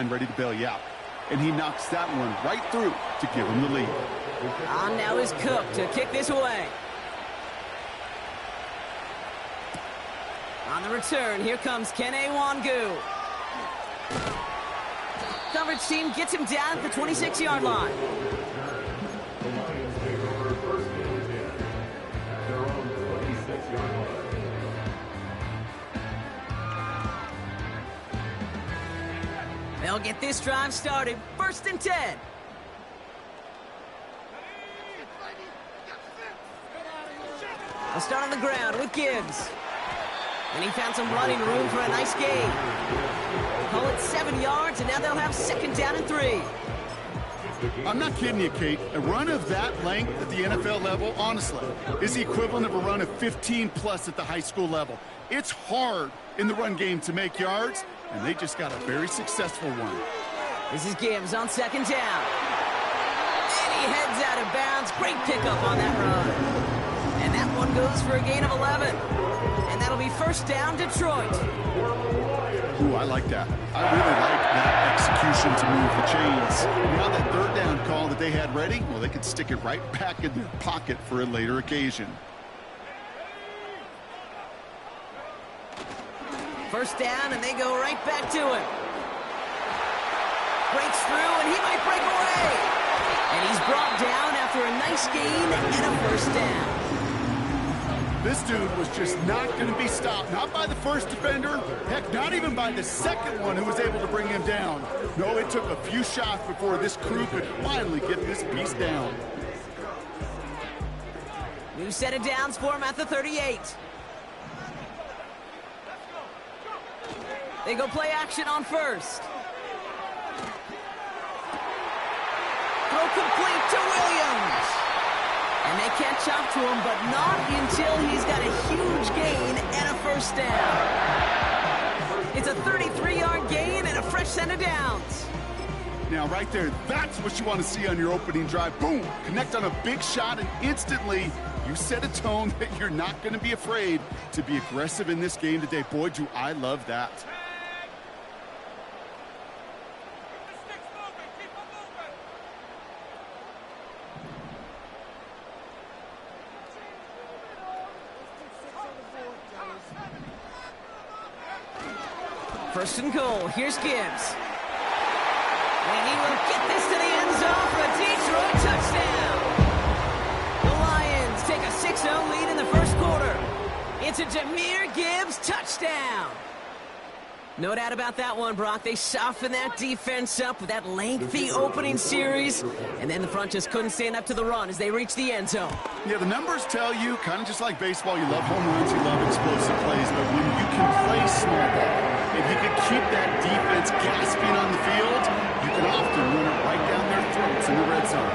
ready to bail you out. And he knocks that one right through to give him the lead. On now is Cook to kick this away. On the return, here comes Kene Wangu. Coverage team gets him down at the 26-yard line. They'll get this drive started. 1st and 10. They'll start on the ground with Gibbs. And he found some running room for a nice gain. Call it 7 yards, and now they'll have 2nd down and 3. I'm not kidding you, Kate. A run of that length at the NFL level, honestly, is the equivalent of a run of 15-plus at the high school level. It's hard in the run game to make yards, and they just got a very successful one. This is Gibbs on 2nd down. And he heads out of bounds. Great pickup on that run. And that one goes for a gain of 11. And that'll be 1st down, Detroit. Ooh, I like that. I really like that execution to move the chains. Now that 3rd down call that they had ready, well, they could stick it right back in their pocket for a later occasion. 1st down, and they go right back to it. Breaks through, and he might break away. And he's brought down after a nice gain and a 1st down. This dude was just not going to be stopped. Not by the first defender. Heck, not even by the second one who was able to bring him down. No, it took a few shots before this crew could finally get this piece down. New set of downs for him at the 38. They go play action on 1st. Throw complete to Williams. And they catch up to him, but not until he's got a huge gain and a 1st down. It's a 33-yard gain and a fresh set of downs. Now, right there, that's what you want to see on your opening drive. Boom! Connect on a big shot, and instantly you set a tone that you're not going to be afraid to be aggressive in this game today. Boy, do I love that. First and goal. Here's Gibbs. And he will get this to the end zone for a Detroit touchdown. The Lions take a 6-0 lead in the 1st quarter. It's a Jahmyr Gibbs touchdown. No doubt about that one, Brock. They softened that defense up with that lengthy opening series, and then the front just couldn't stand up to the run as they reached the end zone. Yeah, the numbers tell you, kind of just like baseball, you love home runs, you love explosive plays, but when you can play small ball, if you can keep that defense gasping on the field, you can often run it right down their throats in the red zone.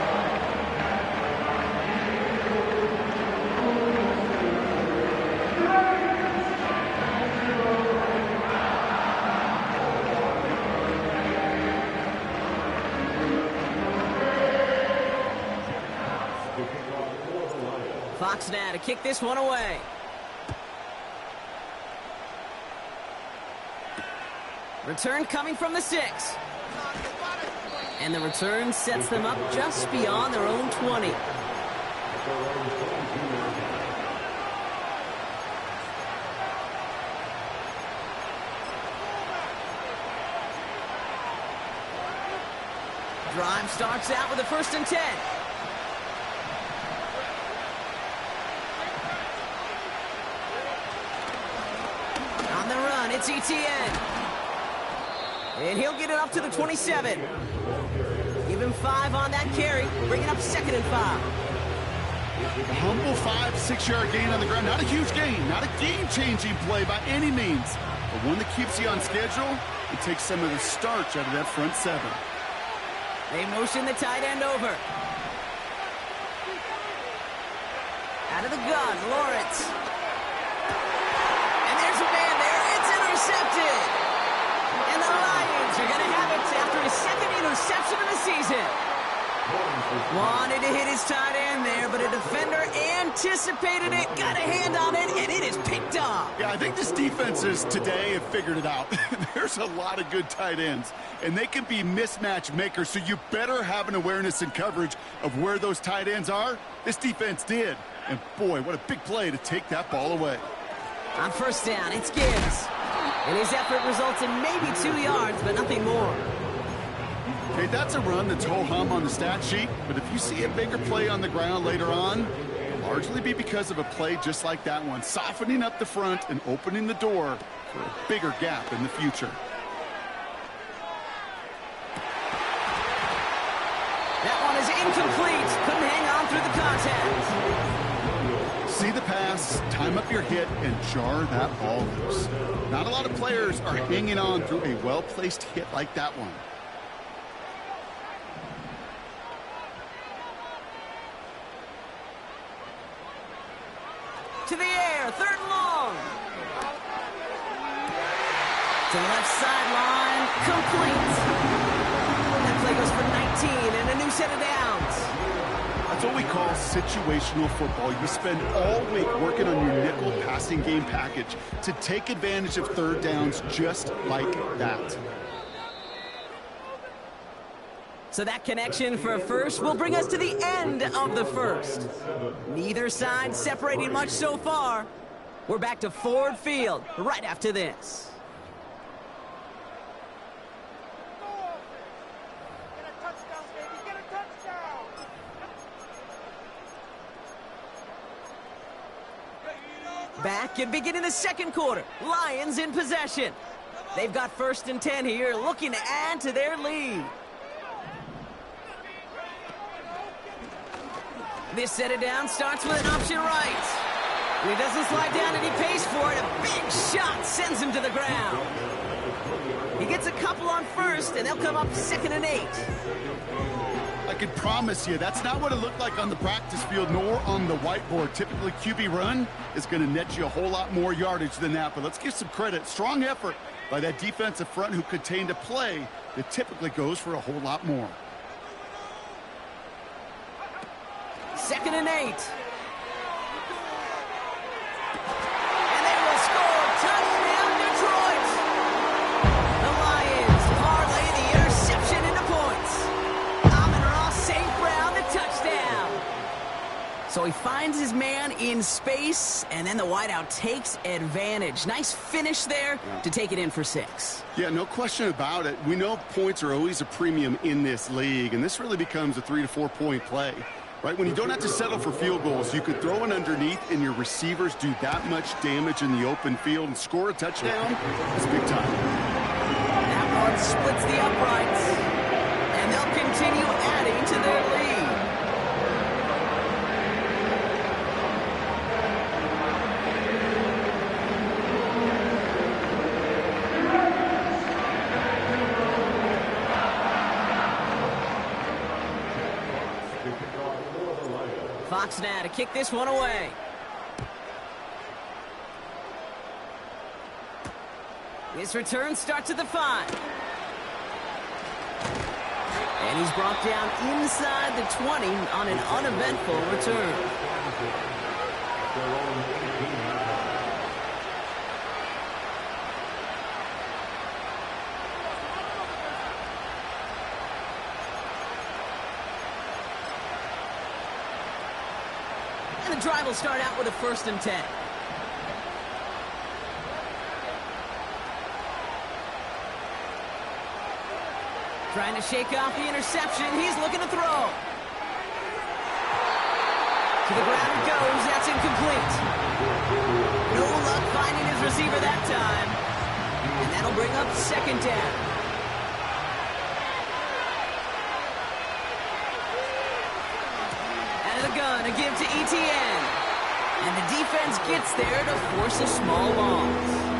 Fox now to kick this one away. Return coming from the 6. And the return sets them up just beyond their own 20. Drive starts out with a 1st and 10. On the run, it's ETN. And he'll get it up to the 27. Give him 5 on that carry, bringing up 2nd and 5. A humble 5-6-yard gain on the ground. Not a huge gain, not a game-changing play by any means, but one that keeps you on schedule and takes some of the starch out of that front 7. They motion the tight end over. Out of the gun, Lawrence. And there's a man there. It's intercepted. And the Lions are going to have it after his 2nd interception of the season. Wanted to hit his tight end there, but a defender anticipated it, got a hand on it, and it is picked off. Yeah, I think this defenses today have figured it out. There's a lot of good tight ends, and they can be mismatch makers, so you better have an awareness and coverage of where those tight ends are. This defense did, and boy, what a big play to take that ball away. On first down, it's Gibbs. And his effort results in maybe 2 yards, but nothing more. Okay, that's a run that's ho-hum on the stat sheet, but if you see a bigger play on the ground later on, it'll largely be because of a play just like that one, softening up the front and opening the door for a bigger gap in the future. That one is incomplete. Couldn't hang on through the contact. See the pass, time up your hit, and jar that ball loose. Not a lot of players are hanging on through a well-placed hit like that one. To the air, third and long. To the left sideline, complete. That play goes for 19 and a new set of downs. That's what we call situational football. You spend all week working on your nickel passing game package to take advantage of third downs just like that. So that connection for a first will bring us to the end of the first. Neither side separating much so far. We're back to Ford Field right after this. Back and beginning the second quarter. Lions in possession. They've got 1st and 10 here, looking to add to their lead. This set it down starts with an option right. And he doesn't slide down and he pays for it. A big shot sends him to the ground. He gets a couple on first, and they'll come up 2nd and 8. I can promise you that's not what it looked like on the practice field nor on the whiteboard. Typically, QB run is going to net you a whole lot more yardage than that. But let's give some credit. Strong effort by that defensive front who contained a play that typically goes for a whole lot more. 2nd and 8. And they will score. Touchdown, Detroit. The Lions parlay the interception into points. Amon-Ra St. Brown, the touchdown. So he finds his man in space, and then the wideout takes advantage. Nice finish there to take it in for 6. Yeah, no question about it. We know points are always a premium in this league, and this really becomes a 3 to 4 point play. Right, when you don't have to settle for field goals, you could throw it underneath and your receivers do that much damage in the open field and score a touchdown. It's big time. That one splits the uprights, and they'll continue adding to their lead. Fox now to kick this one away. This return starts at the 5. And he's brought down inside the 20 on an uneventful return. And the drive will start out with a 1st and 10. Trying to shake off the interception. He's looking to throw. To the ground it goes. That's incomplete. No luck finding his receiver that time. And that'll bring up 2nd down. Out of the gun, a give to ETN. And the defense gets there to force a small loss.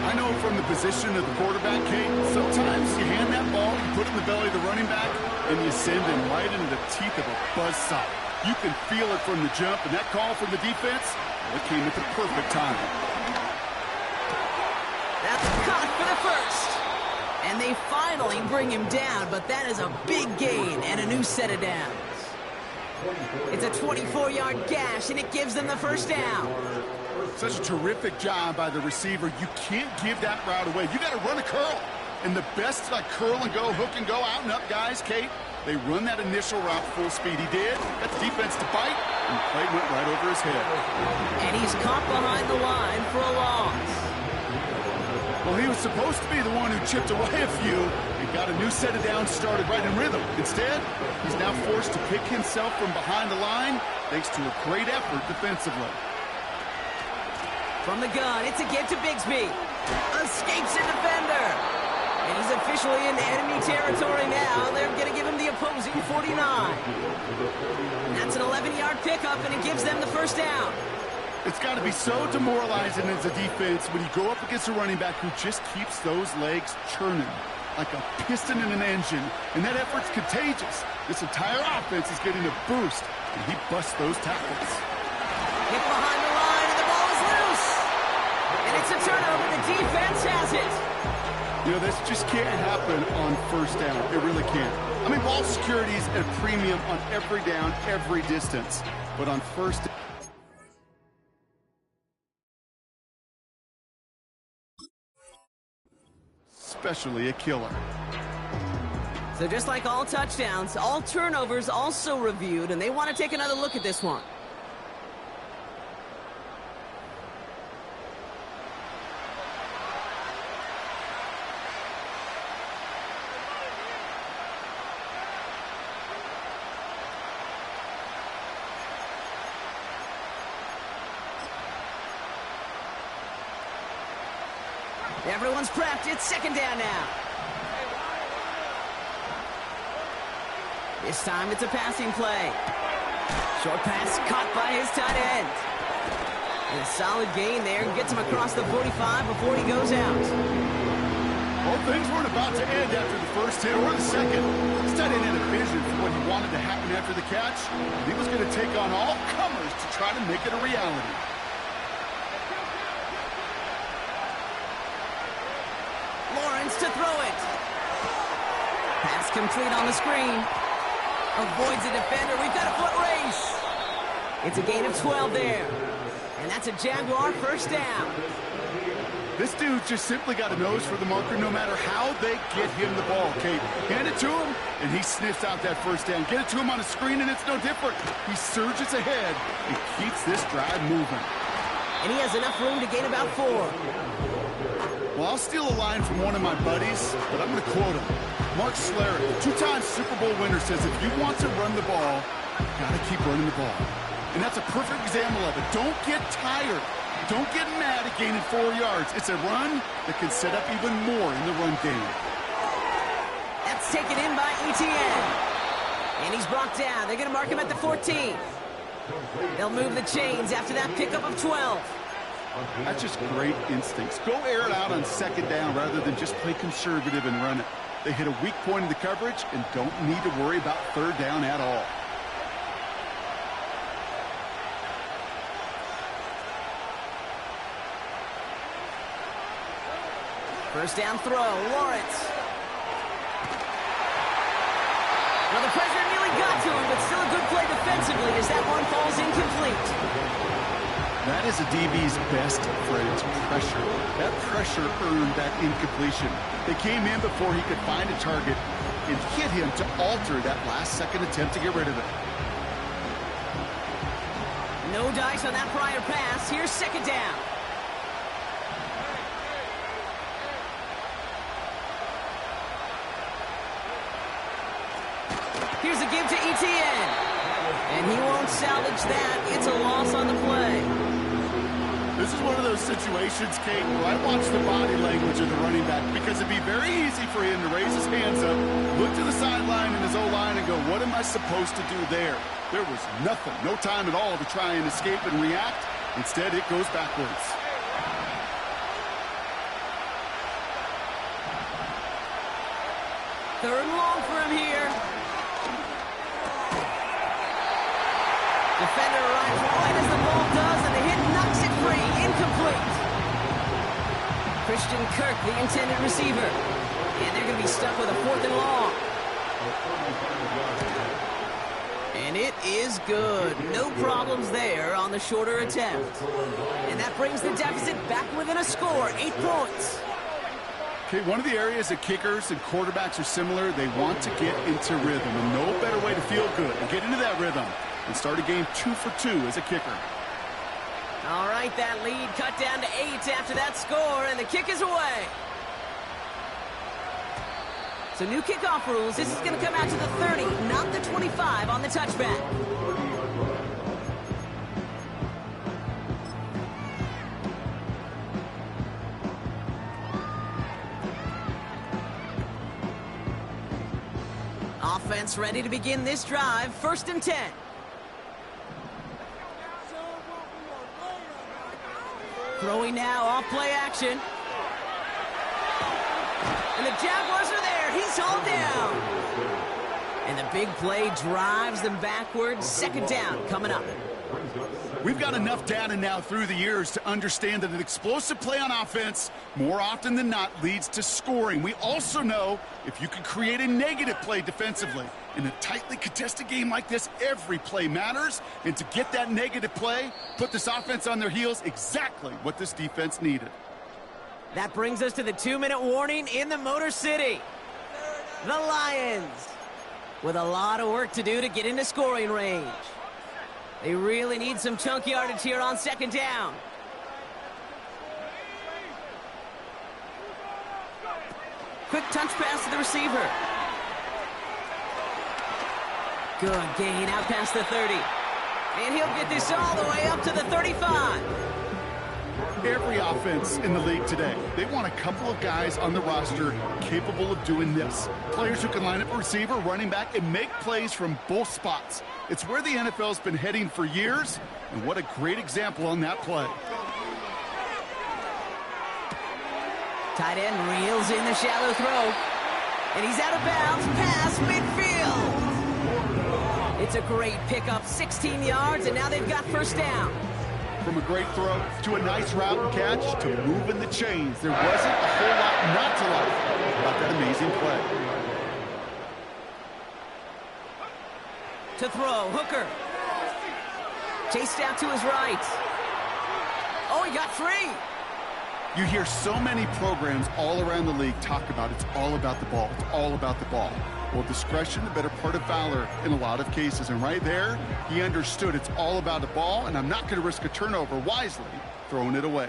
I know from the position of the quarterback, Kate, sometimes you hand that ball, you put it in the belly of the running back, and you send him right into the teeth of a buzzsaw. You can feel it from the jump, and that call from the defense, it came at the perfect time. That's caught for the 1st. And And they finally bring him down, but that is a big gain and a new set of downs. It's a 24-yard gash, and it gives them the first down. Such a terrific job by the receiver. You can't give that route away. You got to run a curl. And the best, like curl and go, hook and go, out and up guys, Kate, they run that initial route full speed. He did. Got the defense to bite, and the play went right over his head. And he's caught behind the line for a loss. Well, he was supposed to be the one who chipped away a few and got a new set of downs started right in rhythm. Instead, he's now forced to pick himself from behind the line thanks to a great effort defensively. From the gun, it's a give to Bigsby. Escapes a defender. And he's officially in enemy territory now. They're going to give him the opposing 49. And that's an 11-yard pickup, and it gives them the first down. It's got to be so demoralizing as a defense when you go up against a running back who just keeps those legs churning like a piston in an engine. And that effort's contagious. This entire offense is getting a boost, and he busts those tackles. Hit behind the line, and the ball is loose. And it's a turnover. The defense has it. You know, this just can't happen on first down. It really can't. I mean, ball security is at a premium on every down, every distance. But on first down, especially a killer. So just like all touchdowns, all turnovers also reviewed, and they want to take another look at this one. Everyone's prepped. It's second down now. This time it's a passing play. Short pass caught by his tight end. And a solid gain there. Gets him across the 45 before he goes out. Well, things weren't about to end after the first hit or the second. This tight end had a vision for what he wanted to happen after the catch. He was going to take on all comers to try to make it a reality. To throw it. Pass complete on the screen. Avoids a defender. We've got a foot race. It's a gain of 12 there. And that's a Jaguar first down. This dude just simply got a nose for the marker no matter how they get him the ball, Kate. Hand it to him, and he sniffs out that first down. Get it to him on a screen, and it's no different. He surges ahead and keeps this drive moving. And he has enough room to gain about 4. Well, I'll steal a line from one of my buddies, but I'm going to quote him. Mark Schlereth, two-time Super Bowl winner, says if you want to run the ball, you got to keep running the ball. And that's a perfect example of it. Don't get tired. Don't get mad at gaining 4 yards. It's a run that can set up even more in the run game. That's taken in by Etienne. And he's brought down. They're going to mark him at the 14. They'll move the chains after that pickup of 12. That's just great instincts. Go air it out on second down rather than just play conservative and run it. They hit a weak point in the coverage and don't need to worry about third down at all. First down throw, Lawrence. Well, the pressure nearly got to him, but still a good play defensively as that one falls incomplete. That is a DB's best phrase, pressure. That pressure earned that incompletion. They came in before he could find a target and hit him to alter that last-second attempt to get rid of it. No dice on that prior pass. Here's second down. Here's a give to Etienne. And he won't salvage that. It's a loss on the play. This is one of those situations, Kate, where I watch the body language of the running back because it'd be very easy for him to raise his hands up, look to the sideline and his O-line and go, what am I supposed to do there? There was nothing, no time at all to try and escape and react. Instead, it goes backwards. Third and long for him here. Defender arrives right as the ball does, and the hit knocks it free. Incomplete. Christian Kirk, the intended receiver. And they're going to be stuck with a 4th and long. And it is good. No problems there on the shorter attempt. And that brings the deficit back within a score, 8 points. Okay, one of the areas that kickers and quarterbacks are similar, they want to get into rhythm. And no better way to feel good and get into that rhythm and start a game 2 for 2 as a kicker. All right, that lead cut down to 8 after that score, and the kick is away. So new kickoff rules. This is going to come out to the 30, not the 25 on the touchback. Offense ready to begin this drive. 1st and 10. Throwing now off play action. And the Jaguars are there. He's hauled down. And the big play drives them backwards. 2nd down coming up. We've got enough data now through the years to understand that an explosive play on offense, more often than not, leads to scoring. We also know if you can create a negative play defensively. In a tightly contested game like this, every play matters. And to get that negative play, put this offense on their heels, exactly what this defense needed. That brings us to the 2-minute warning in the Motor City. The Lions with a lot of work to do to get into scoring range. They really need some chunk yardage here on 2nd down. Quick touch pass to the receiver. Good gain out past the 30. And he'll get this all the way up to the 35. Every offense in the league today, they want a couple of guys on the roster capable of doing this. Players who can line up a receiver, running back, and make plays from both spots. It's where the NFL's been heading for years, and what a great example on that play. Tight end reels in the shallow throw. And he's out of bounds past midfield. It's a great pickup, 16 yards, and now they've got 1st down. From a great throw to a nice route and catch to moving the chains. There wasn't a whole lot not to like about that amazing play. To throw, Hooker. Chased out to his right. Oh, he got free. You hear so many programs all around the league talk about it's all about the ball. It's all about the ball. Well, discretion, the better part of valor in a lot of cases. And right there, he understood it's all about the ball, and I'm not going to risk a turnover, wisely throwing it away.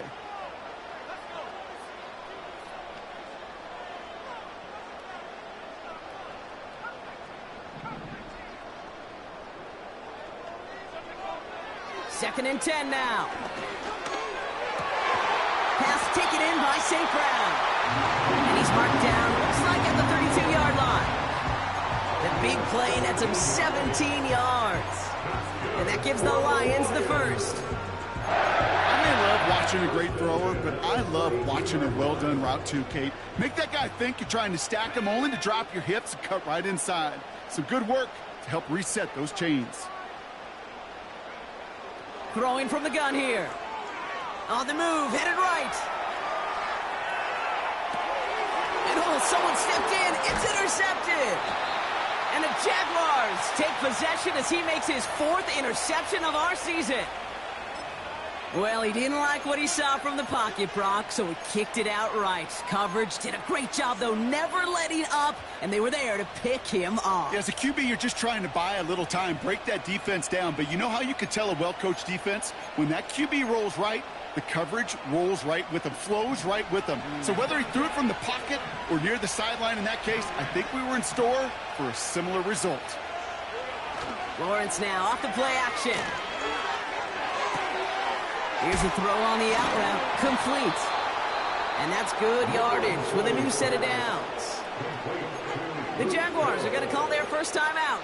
Second and 10 now. Pass taken in by St. Brown. And he's marked down, looks like at the 32-yard line. The big play nets him 17 yards. And that gives the Lions the 1st. I may love watching a great thrower, but I love watching a well-done route too, Kate. Make that guy think you're trying to stack him, only to drop your hips and cut right inside. Some good work to help reset those chains. Throwing from the gun here. On the move, headed right. And oh, someone stepped in. It's intercepted. And the Jaguars take possession as he makes his 4th interception of our season. Well, he didn't like what he saw from the pocket, Brock, so he kicked it outright. Coverage did a great job, though, never letting up, and they were there to pick him off. Yeah, as a QB, you're just trying to buy a little time, break that defense down. But you know how you can tell a well-coached defense? When that QB rolls right, the coverage rolls right with him, flows right with him. So whether he threw it from the pocket or near the sideline in that case, I think we were in store for a similar result. Lawrence now off the play action. Here's a throw on the out route, complete. And that's good yardage with a new set of downs. The Jaguars are going to call their first time out.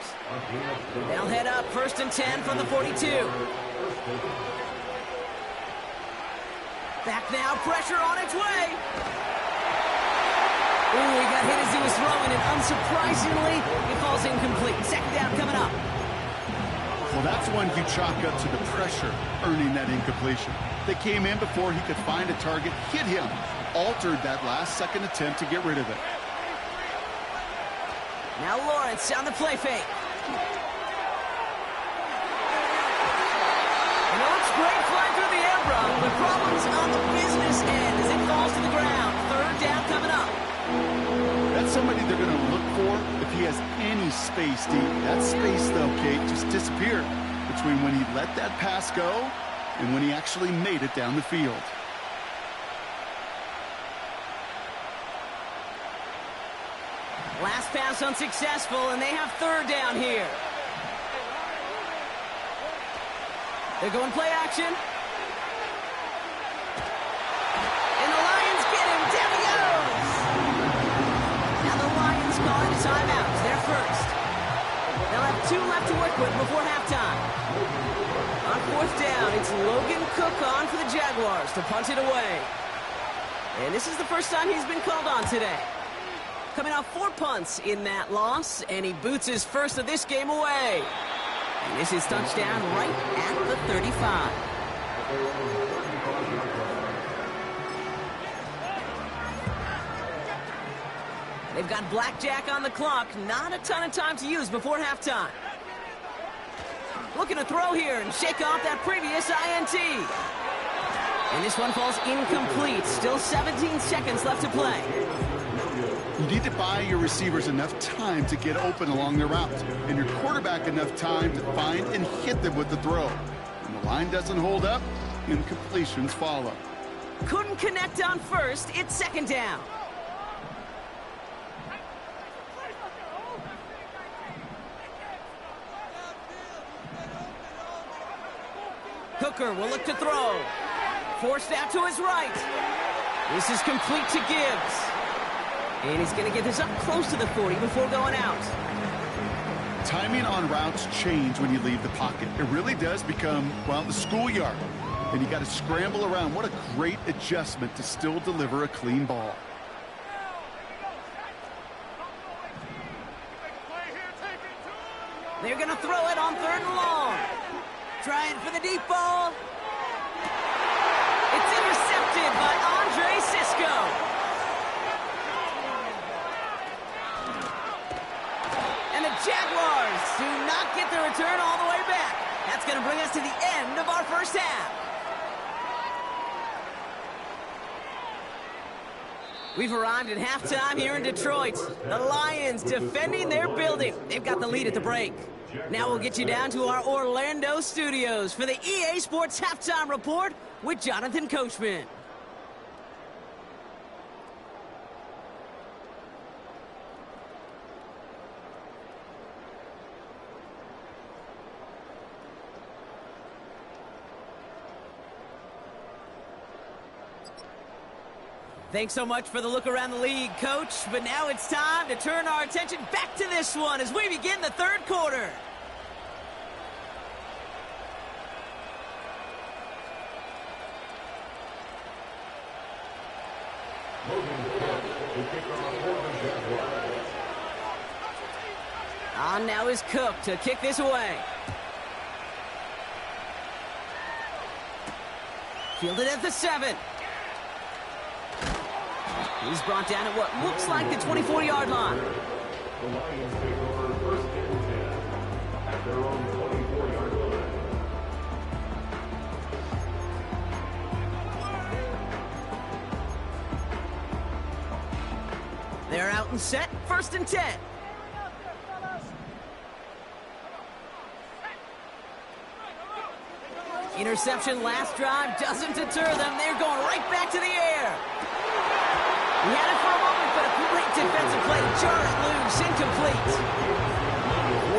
They'll head up 1st and 10 from the 42. Back now, pressure on its way. Ooh, he got hit as he was throwing, and unsurprisingly, he falls incomplete. 2nd down coming up. Well, that's one you chalk up to the pressure earning that incompletion. They came in before he could find a target, hit him, altered that last-second attempt to get rid of it. Now Lawrence on the play fake. And it looks great flying through the air, Brock, but problems on the business end as it falls to the ground. Third down coming up. That's somebody they're going to look for if he has any space deep. That space, though, Kate, just disappeared between when he let that pass go and when he actually made it down the field. Last pass unsuccessful, and they have third down here. They're going play action. And the Lions get him. Down he goes. Now the Lions calling a timeout. They're first. They'll have 2 left to work with before halftime. On fourth down, it's Logan Cook on for the Jaguars to punt it away. And this is the first time he's been called on today. Coming off 4 punts in that loss, and he boots his first of this game away. And this is touchdown right at the 35. They've got blackjack on the clock. Not a ton of time to use before halftime. Looking to throw here and shake off that previous INT. And this one falls incomplete. Still 17 seconds left to play. You need to buy your receivers enough time to get open along their routes, and your quarterback enough time to find and hit them with the throw. When the line doesn't hold up, incompletions follow. Couldn't connect on first. It's second down. Hooker will look to throw. Forced out to his right. This is complete to Gibbs. And he's going to get this up close to the 40 before going out. Timing on routes change when you leave the pocket. It really does become, well, the schoolyard. And you got to scramble around. What a great adjustment to still deliver a clean ball. They're going to throw it on third and long. Trying for the deep ball. It's intercepted by Andre Sisco. Jaguars do not get the return all the way back. That's going to bring us to the end of our first half. We've arrived at halftime here in Detroit. The Lions defending their building. They've got the lead at the break. Now we'll get you down to our Orlando studios for the EA Sports Halftime Report with Jonathan Coachman. Thanks so much for the look around the league, Coach. But now it's time to turn our attention back to this one as we begin the third quarter. On now is Cook to kick this away. Fielded at the 7. He's brought down at what looks like the 24-yard line. The Lions take over first and 10 at their own 24-yard line. They're out and set, first and 10. Interception last drive doesn't deter them. They're going right back to the air. He had it for a moment, but a great defensive play. Jarred loose, incomplete.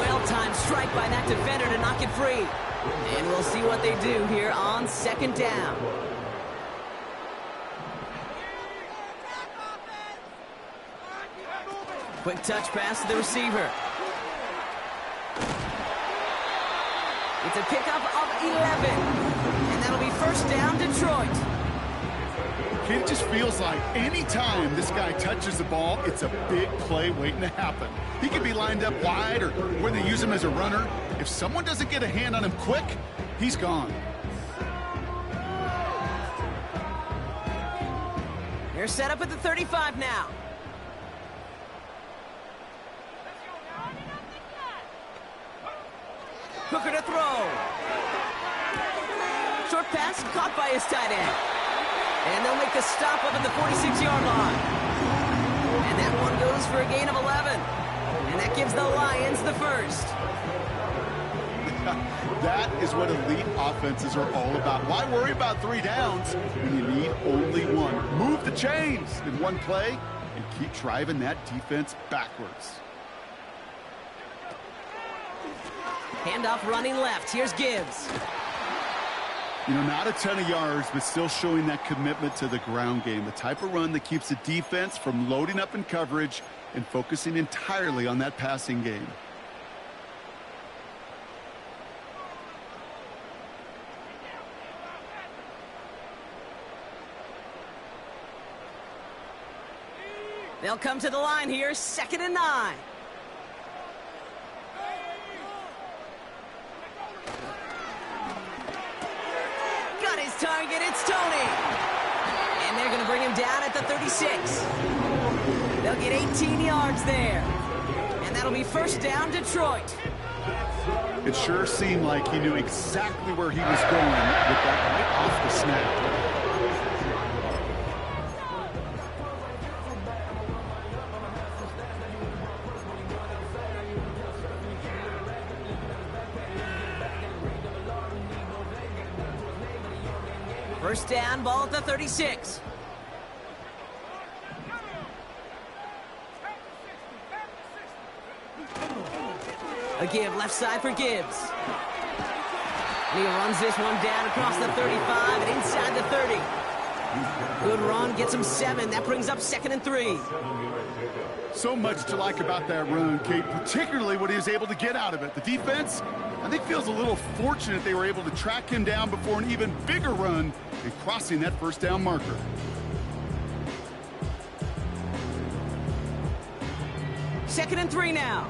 Well-timed strike by that defender to knock it free. And we'll see what they do here on second down. Quick touch pass to the receiver. It's a pickup of 11. And that'll be first down, Detroit. It just feels like any time this guy touches the ball, it's a big play waiting to happen. He could be lined up wide or where they use him as a runner. If someone doesn't get a hand on him quick, he's gone. They're set up at the 35 now. Hooker to throw. Short pass caught by his tight end. And they'll make the stop up at the 46-yard line. And that one goes for a gain of 11. And that gives the Lions the first. That is what elite offenses are all about. Why worry about 3 downs when you need only one? Move the chains in one play and keep driving that defense backwards. Handoff running left. Here's Gibbs. You know, not a ton of yards, but still showing that commitment to the ground game. The type of run that keeps the defense from loading up in coverage and focusing entirely on that passing game. They'll come to the line here, 2nd and 9. Got his target, it's Tony. And they're going to bring him down at the 36. They'll get 18 yards there. And that'll be first down, Detroit. It sure seemed like he knew exactly where he was going with that right off the snap. First down, ball at the 36. A give left side for Gibbs. And he runs this one down across the 35 and inside the 30. Good run, gets him 7. That brings up 2nd and 3. So much to like about that run, Kate, particularly what he was able to get out of it. The defense, I think, feels a little fortunate they were able to track him down before an even bigger run and crossing that first down marker. Second and 3 now.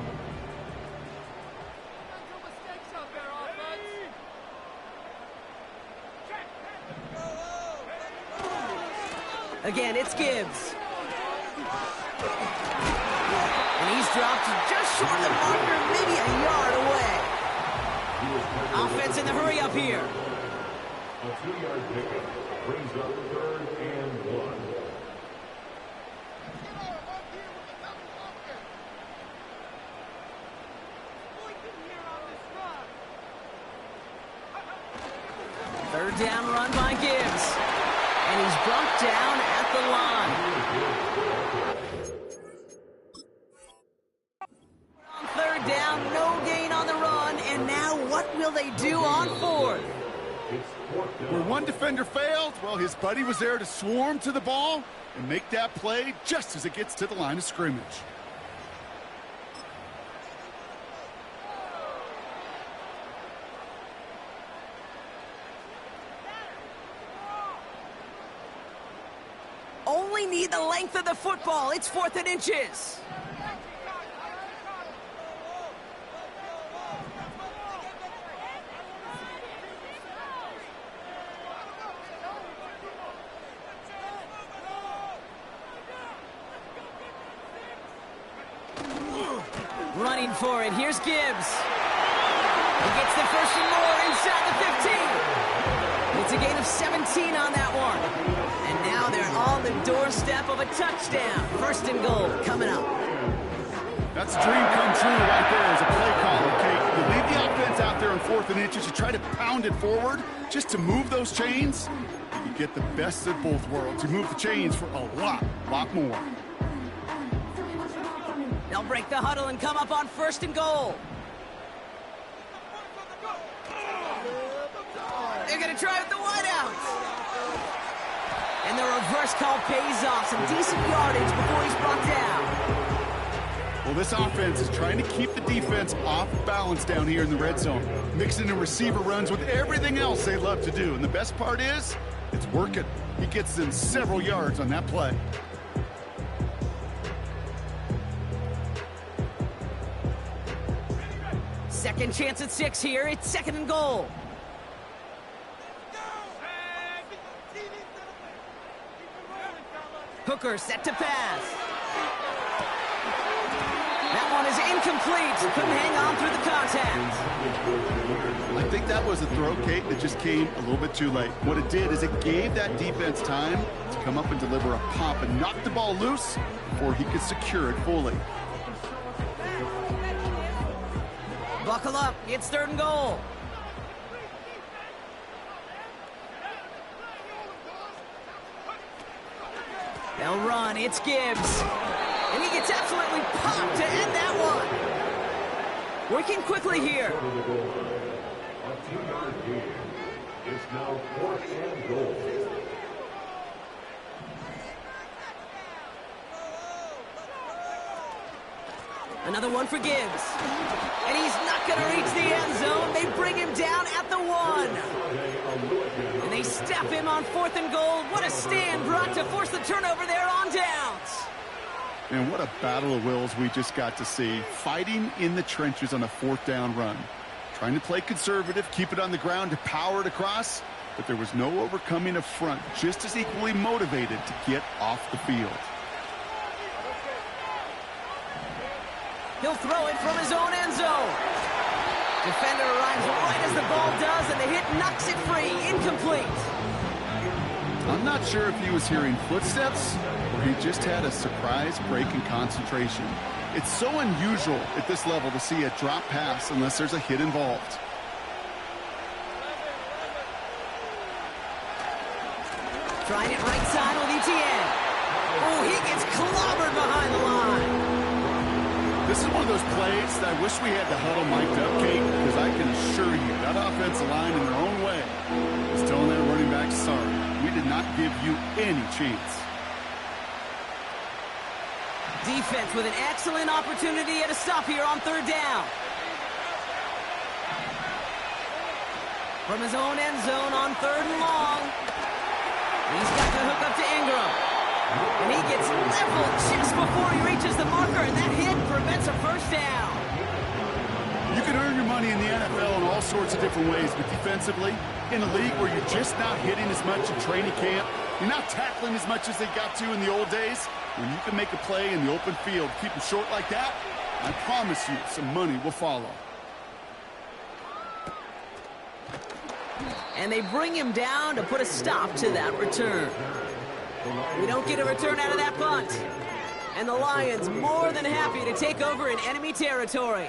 Again, it's Gibbs. And he's dropped just short of the marker, maybe a yard away. Offense in the hurry up here. A 2-yard pickup brings up 3rd and 1. Third down run by Gibbs. And he's brought down at the line. On 3rd down, no gain on the run. And now what will they do on 4th? Where one defender failed, well, his buddy was there to swarm to the ball and make that play just as it gets to the line of scrimmage. Only need the length of the football. It's 4th and inches. Running for it. Here's Gibbs. He gets the first and more inside the 15. It's a gain of 17 on that one. And now they're on the doorstep of a touchdown. 1st and goal coming up. That's a dream come true right there as a play call, okay? You leave the offense out there on 4th and inches. You try to pound it forward just to move those chains. You get the best of both worlds. You move the chains for a lot more. They'll break the huddle and come up on 1st and goal. They're going to try with the wideouts. And the reverse call pays off. Some decent yardage before he's brought down. Well, this offense is trying to keep the defense off balance down here in the red zone, mixing in receiver runs with everything else they love to do. And the best part is, it's working. He gets them several yards on that play. Second chance at 6 here. It's 2nd and goal. Hooker set to pass. That one is Incomplete. Couldn't hang on through the contact. I think that was a throw, Kate, that just came a little bit too late. What it did is it gave that defense time to come up and deliver a pop and knock the ball loose before he could secure it fully. Buckle up. It's 3rd and goal. They'll run. It's Gibbs. And he gets absolutely popped to end that one. Working quickly here. A 2-yard gain. It's now 4th and goal. Another one for Gibbs. And he's not going to reach the end zone. They bring him down at the 1. And they step him on 4th and goal. What a stand brought to force the turnover there on downs. And what a battle of wills we just got to see. Fighting in the trenches on a 4th down run. Trying to play conservative, keep it on the ground to power it across. But there was no overcoming a front, just as equally motivated to get off the field. He'll throw it from his own end zone. Defender arrives right as the ball does, and the hit knocks it free. Incomplete. I'm not sure if he was hearing footsteps or he just had a surprise break in concentration. It's so unusual at this level to see a drop pass unless there's a hit involved. Trying it right side with ETN. Oh, he gets clobbered behind the line. This is one of those plays that I wish we had the huddle mic'd up, Kate, because I can assure you that offensive line in their own way is telling their running back, sorry, we did not give you any chance. Defense with an excellent opportunity at a stop here on 3rd down. From his own end zone on 3rd and long. He's got the hook up to Ingram. And he gets leveled just before he reaches the marker, and that hit prevents a 1st down. You can earn your money in the NFL in all sorts of different ways, but defensively, in a league where you're just not hitting as much in training camp, you're not tackling as much as they got to in the old days, when you can make a play in the open field, keep them short like that, I promise you some money will follow. And they bring him down to put a stop to that return. We don't get a return out of that punt. And the Lions more than happy to take over in enemy territory.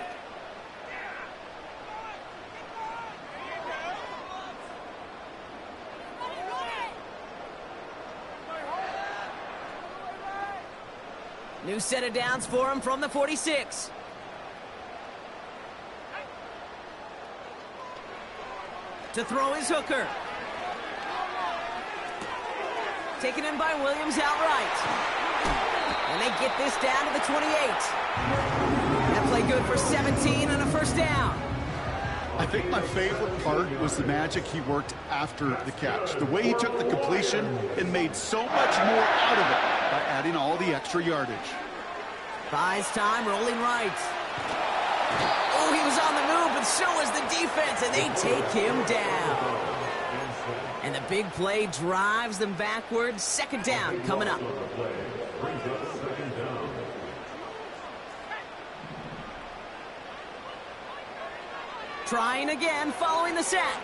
New set of downs for him from the 46. To throw his hooker. Taken in by Williams outright. And they get this down to the 28. That play good for 17 and a 1st down. I think my favorite part was the magic he worked after the catch. The way he took the completion and made so much more out of it by adding all the extra yardage. Buys time, rolling right. Oh, he was on the move, but so was the defense, and they take him down. And the big play drives them backwards. 2nd down coming up. Trying again, following the sack.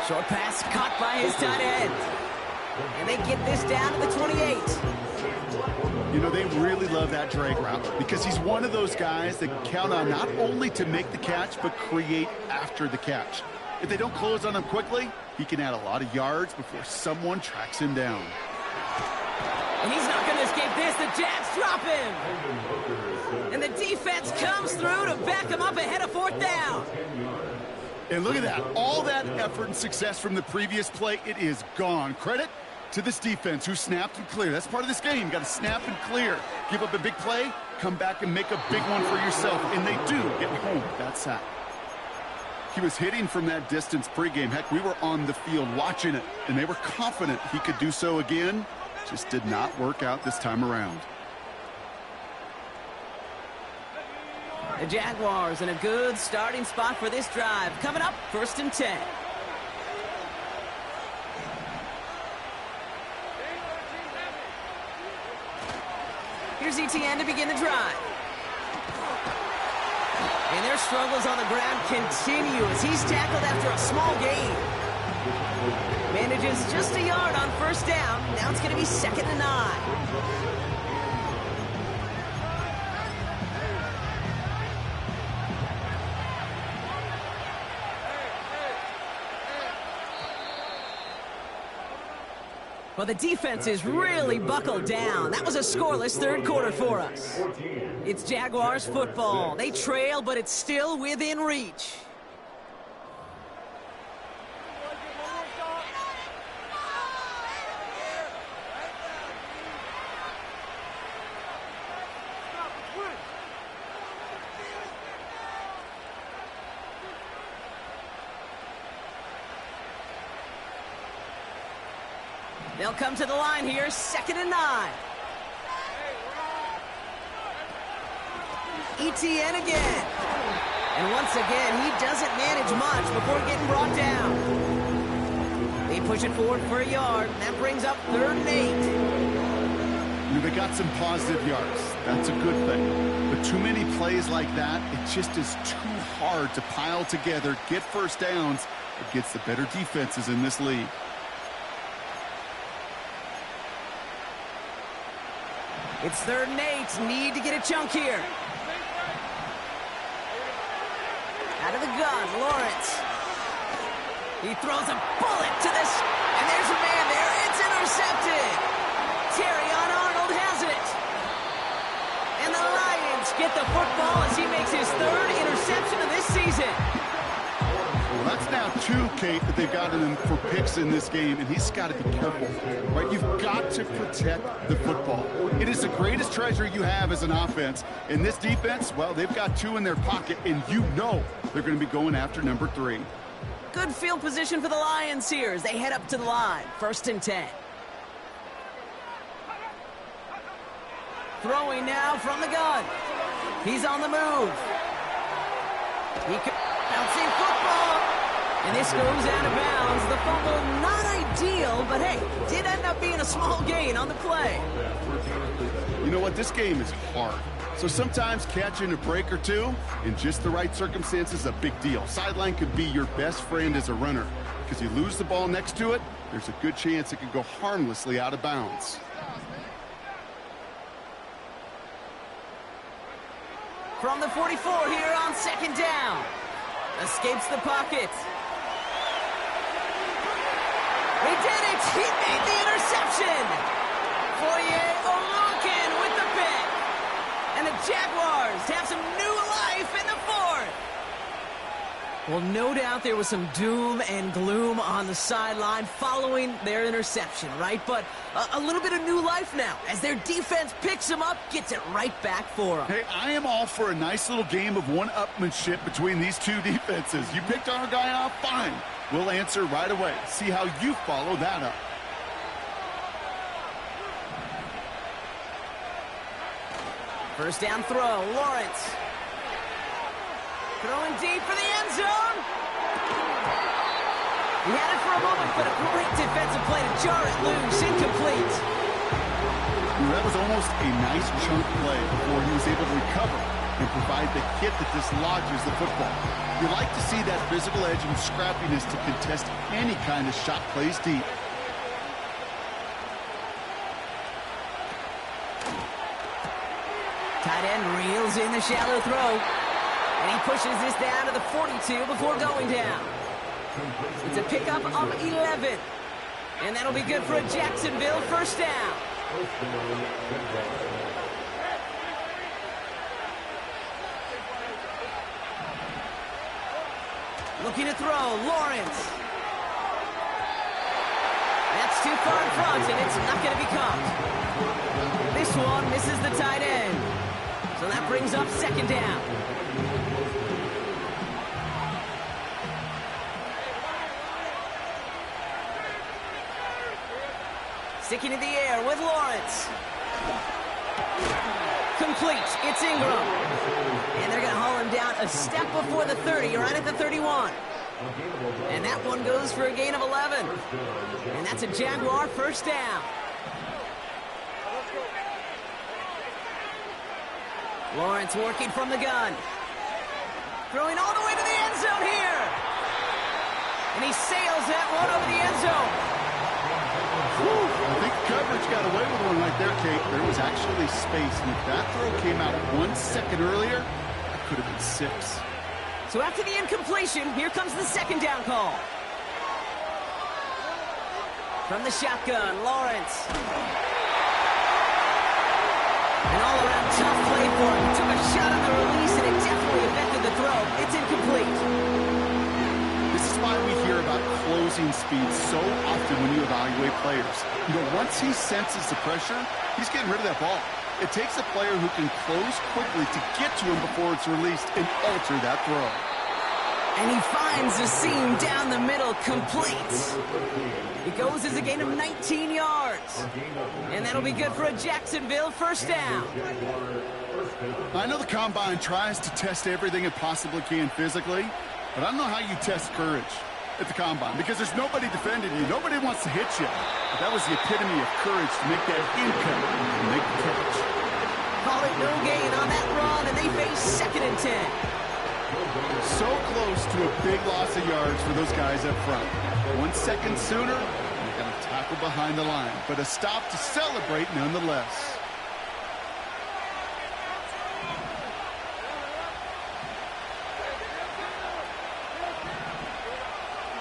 Short pass caught by his tight end. And they get this down to the 28. You know, they really love that drag route because he's one of those guys that count on not only to make the catch, but create after the catch. If they don't close on him quickly, he can add a lot of yards before someone tracks him down. And he's not going to escape this. The Jets drop him. And the defense comes through to back him up ahead of 4th down. And look at that. All that effort and success from the previous play, it is gone. Credit to this defense who snapped and cleared. That's part of this game. You got to snap and clear. Give up a big play, come back and make a big one for yourself. And they do get home with that sack. He was hitting from that distance pregame. Heck, we were on the field watching it, and they were confident he could do so again. Just did not work out this time around. The Jaguars in a good starting spot for this drive. Coming up, 1st and 10. Here's ETN to begin the drive. their struggles on the ground continue as he's tackled after a small gain. Manages just a yard on first down. Now it's going to be 2nd and 9. Well, the defense is really buckled down. That was a scoreless third quarter for us. It's Jaguars football. They trail, but it's still within reach. They'll come to the line here, 2nd and 9. ETN again. And once again, he doesn't manage much before getting brought down. They push it forward for a yard, and that brings up 3rd and 8. They got some positive yards. That's a good thing. But too many plays like that, it just is too hard to pile together, get first downs against the better defenses in this league. It's 3rd and 8. Need to get a chunk here. Out of the gun, Lawrence. He throws a bullet to this, and there's a man there. It's intercepted. Terrion Arnold has it. And the Lions get the football as he makes his 3rd interception of this season. Well, that's now 2, Kate, that they've gotten him for picks in this game, and he's got to be careful, right? You've got to protect the football. It is the greatest treasure you have as an offense. In this defense, well, they've got 2 in their pocket, and you know they're going to be going after number 3. Good field position for the Lions here as they head up to the line. 1st and 10. Throwing now from the gun. He's on the move. He can bouncing football. And this goes out of bounds. The fumble, not ideal, but hey, did end up being a small gain on the play. You know what? This game is hard. So sometimes catching a break or two in just the right circumstances is a big deal. Sideline could be your best friend as a runner because you lose the ball next to it, there's a good chance it could go harmlessly out of bounds. From the 44 here on 2nd down. Escapes the pocket. He did it! He made the interception! Foye Oluokun with the pick. And the Jaguars have some new life in the 4th. Well, no doubt there was some doom and gloom on the sideline following their interception, right? But a little bit of new life now as their defense picks them up, gets it right back for them. Hey, I am all for a nice little game of one-upmanship between these 2 defenses. You picked our guy off, fine. We'll answer right away. See how you follow that up. First down throw, Lawrence. Throwing deep for the end zone. He had it for a moment, but a great defensive play to jar it loose, incomplete. That was almost a nice chunk play before he was able to recover and provide the hit that dislodges the football. You like to see that physical edge and scrappiness to contest any kind of shot plays deep. Tight end reels in the shallow throw. And he pushes this down to the 42 before going down. It's a pickup of 11. And that'll be good for a Jacksonville 1st down. Looking to throw, Lawrence. That's too far in front, and it's not going to be caught. This one misses the tight end. So that brings up 2nd down. Sticking in the air with Lawrence. Complete. It's Ingram. And they're going to haul him down a step before the 30, right at the 31. And that one goes for a gain of 11. And that's a Jaguar 1st down. Lawrence working from the gun. Throwing all the way to the end zone here. And he sails that one over the end zone. Whew, I think coverage got away with one right there, Kate. There was actually space, and if that throw came out 1 second earlier, that could have been 6. So after the incompletion, here comes the second down call. From the shotgun, Lawrence. An all-around tough play for him. He took a shot on the release, and it definitely affected the throw. It's incomplete. This is why we hear about closing speed so often when you evaluate players. You know, once he senses the pressure, he's getting rid of that ball. It takes a player who can close quickly to get to him before it's released and alter that throw. And he finds the seam down the middle, complete. It goes as a gain of 19 yards. And that'll be good for a Jacksonville first down. I know the Combine tries to test everything it possibly can physically, but I don't know how you test courage at the Combine, because there's nobody defending you. Nobody wants to hit you. But that was the epitome of courage to make that in-cut and make the catch. Call it no gain on that run, and they face 2nd and 10. So close to a big loss of yards for those guys up front. 1 second sooner, they're going to tackle behind the line. But a stop to celebrate nonetheless.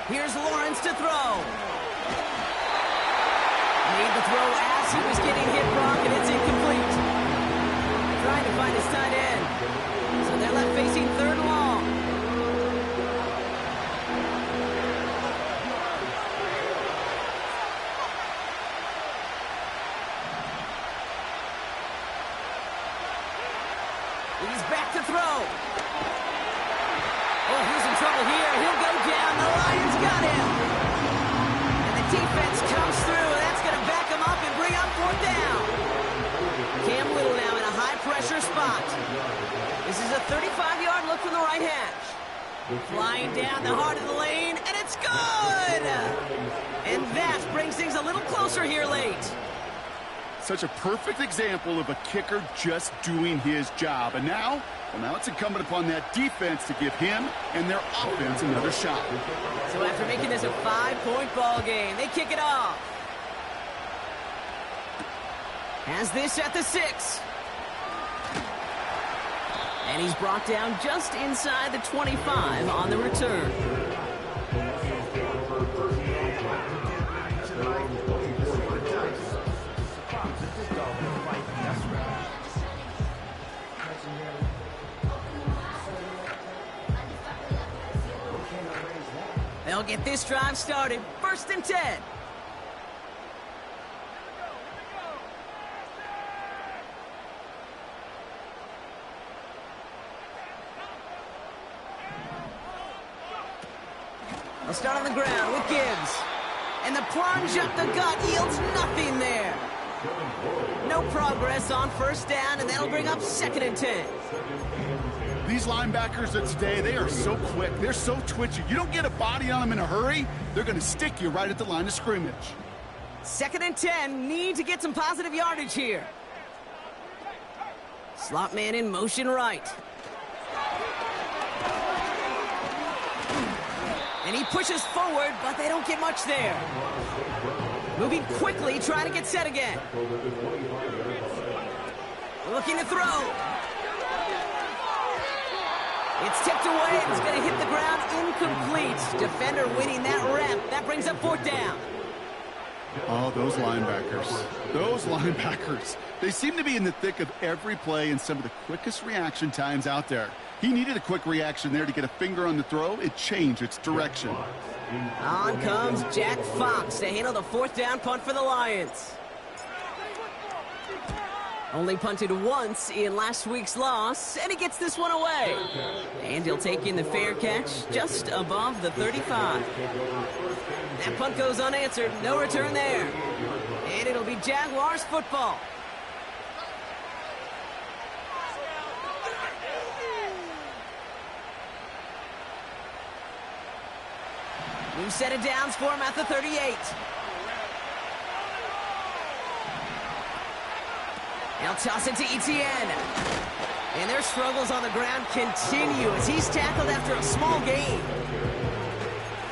Here's Lawrence to throw. Made the throw as he was getting hit, Brock, and it's incomplete. Trying to find his tight end. So they're left facing 3rd and long. He's back to throw. Oh, he's in trouble here. He'll go down. The Lions got him. And the defense comes through. That's going to back him up and bring up 4th down. Cam Little now in a high-pressure spot. This is a 35-yard look from the right hash. Flying down the heart of the lane, and it's good! And that brings things a little closer here late. Such a perfect example of a kicker just doing his job. And now, well, now it's incumbent upon that defense to give him and their offense another shot. So after making this a 5-point ball game, they kick it off. Has this at the 6. And he's brought down just inside the 25 on the return. They'll get this drive started. 1st and 10. They'll start on the ground with Gibbs. And the plunge up the gut yields nothing there. No progress on 1st down, and that'll bring up 2nd and 10. These linebackers of today, they are so quick. They're so twitchy. You don't get a body on them in a hurry, they're going to stick you right at the line of scrimmage. 2nd and 10. Need to get some positive yardage here. Slot man in motion right. And he pushes forward, but they don't get much there. Moving quickly, trying to get set again. Looking to throw. It's tipped away, and it's going to hit the ground incomplete. Defender winning that rep. That brings up 4th down. Oh, those linebackers. Those linebackers. They seem to be in the thick of every play and some of the quickest reaction times out there. He needed a quick reaction there to get a finger on the throw. It changed its direction. On comes Jack Fox to handle the 4th down punt for the Lions. Only punted once in last week's loss, and he gets this one away. And he'll take in the fair catch just above the 35. That punt goes unanswered. No return there. And it'll be Jaguars football. New set of downs for him at the 38. They'll toss it to Etienne. And their struggles on the ground continue as he's tackled after a small gain.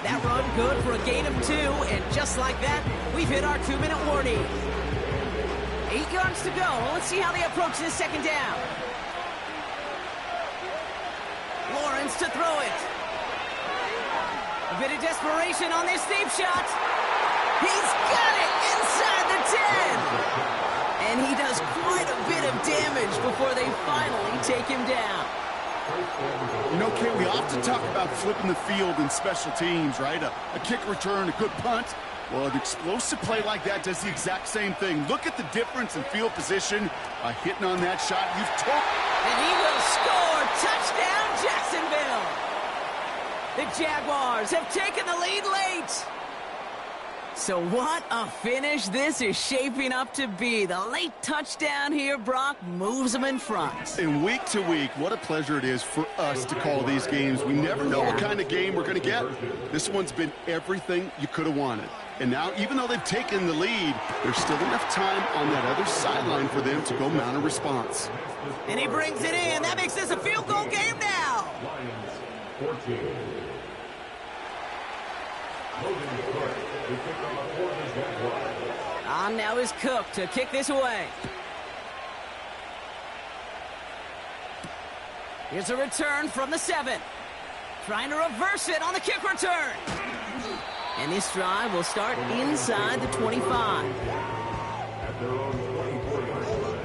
That run good for a gain of 2, and just like that, we've hit our 2-minute warning. 8 yards to go. Let's see how they approach this second down. Lawrence to throw it. A bit of desperation on this deep shot. He's got it inside the 10. And he does quite a bit of damage before they finally take him down. You know, Kate, we often talk about flipping the field in special teams, right? A kick return, a good punt. Well, an explosive play like that does the exact same thing. Look at the difference in field position by hitting on that shot. You've told... And he will score! Touchdown, Jacksonville! The Jaguars have taken the lead late. So what a finish this is shaping up to be. The late touchdown here, Brock, moves them in front. And week to week, what a pleasure it is for us to call these games. We never know what kind of game we're going to get. This one's been everything you could have wanted. And now, even though they've taken the lead, there's still enough time on that other sideline for them to go mount a response. And he brings it in. That makes this a field goal game now. Lions 14. On now is Cook to kick this away. Here's a return from the 7. Trying to reverse it on the kick return. And this drive will start inside the 25. At their own 24-yard line.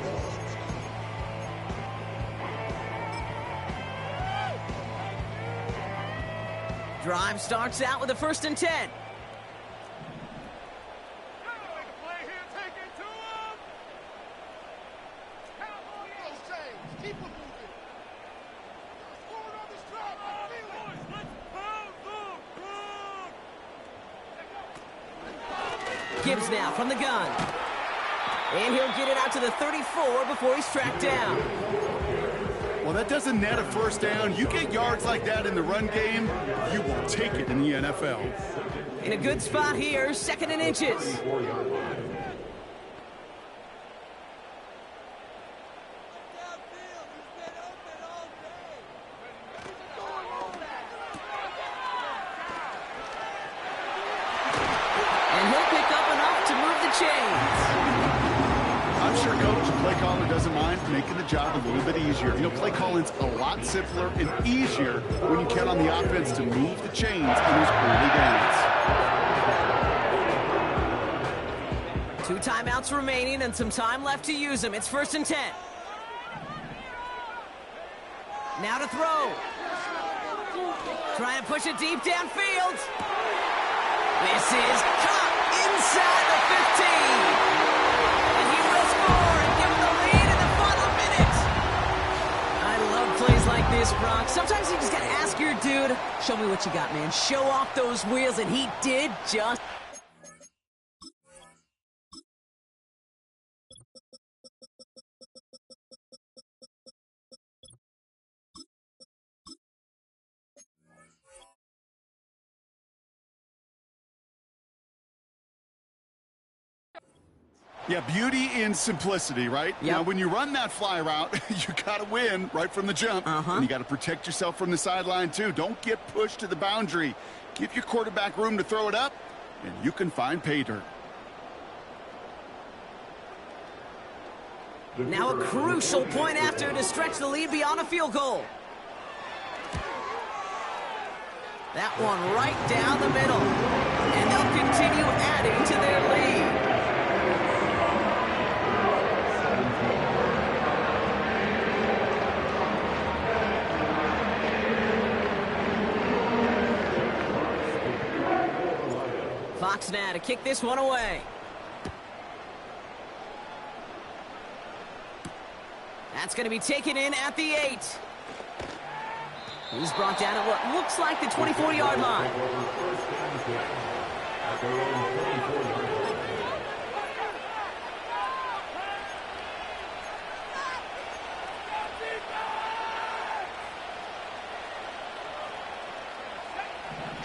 Drive starts out with a 1st and 10. Gibbs now from the gun. And he'll get it out to the 34 before he's tracked down. Well, that doesn't net a 1st down. You get yards like that in the run game, you will take it in the NFL. In a good spot here, 2nd and inches. And he'll pick up enough to move the chains. I'm sure Coach and play caller doesn't mind making the job a little bit easier. You know, play calling's a lot simpler and easier when you count on the offense to move the chains in those early downs. 2 timeouts remaining and some time left to use them. It's 1st and 10. Now to throw. Trying to push it deep downfield. This is caught inside the 15. And he will score and give him the lead in the final minute. I love plays like this, Brock. Sometimes you just got to ask your dude, show me what you got, man. Show off those wheels, and he did just... Yeah, beauty in simplicity, right? Yep. Now, when you run that fly route, you got to win right from the jump. And you got to protect yourself from the sideline, too. Don't get pushed to the boundary. Give your quarterback room to throw it up, and you can find pay dirt. Now a crucial point after to stretch the lead beyond a field goal. That one right down the middle. And they'll continue adding to their lead. Fox now to kick this one away. That's going to be taken in at the 8. He's brought down at what looks like the 24-yard line.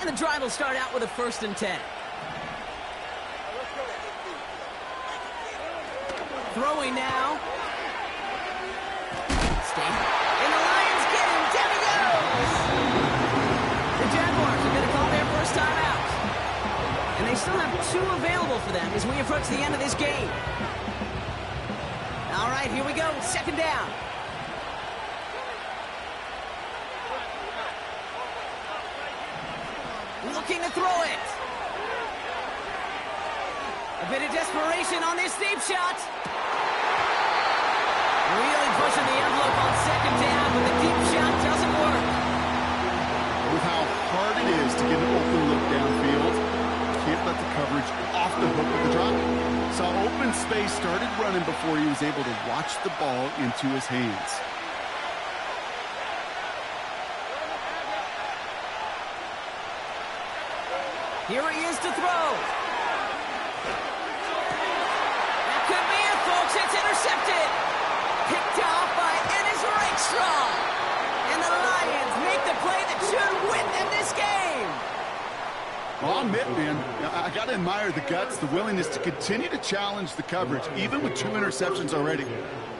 And the drive will start out with a 1st and 10. Throwing now. for them as we approach the end of this game. All right, here we go. Second down. Looking to throw it. A bit of desperation on this deep shot. Really pushing the envelope on second down, but the deep shot doesn't work. With how hard it is to get an open look downfield, can't let the coverage off the hook with the drop. Saw open space, started running before he was able to watch the ball into his hands. Here he is to throw. That could be it, folks. It's intercepted. Picked off by Ennis Rakestraw. And the Lions make the play that should win them this game. Well, I'll admit, man, I got to admire the guts, the willingness to continue to challenge the coverage, even with 2 interceptions already.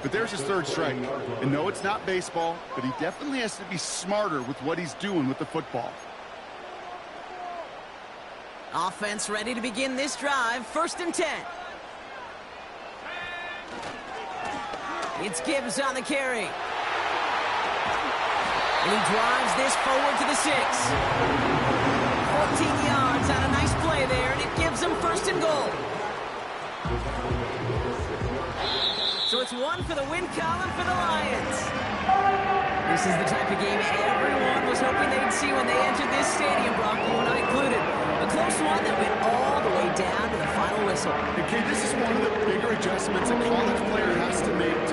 But there's his third strike. And no, it's not baseball, but he definitely has to be smarter with what he's doing with the football. Offense ready to begin this drive. 1st and 10. It's Gibbs on the carry. And he drives this forward to the 6. 14 yards on a nice play there, and it gives them 1st and goal. So it's 1 for the win column for the Lions. This is the type of game everyone was hoping they'd see when they entered this stadium, Brock, you and I included. A close one that went all the way down to the final whistle. Okay, this is one of the bigger adjustments a college player has to make to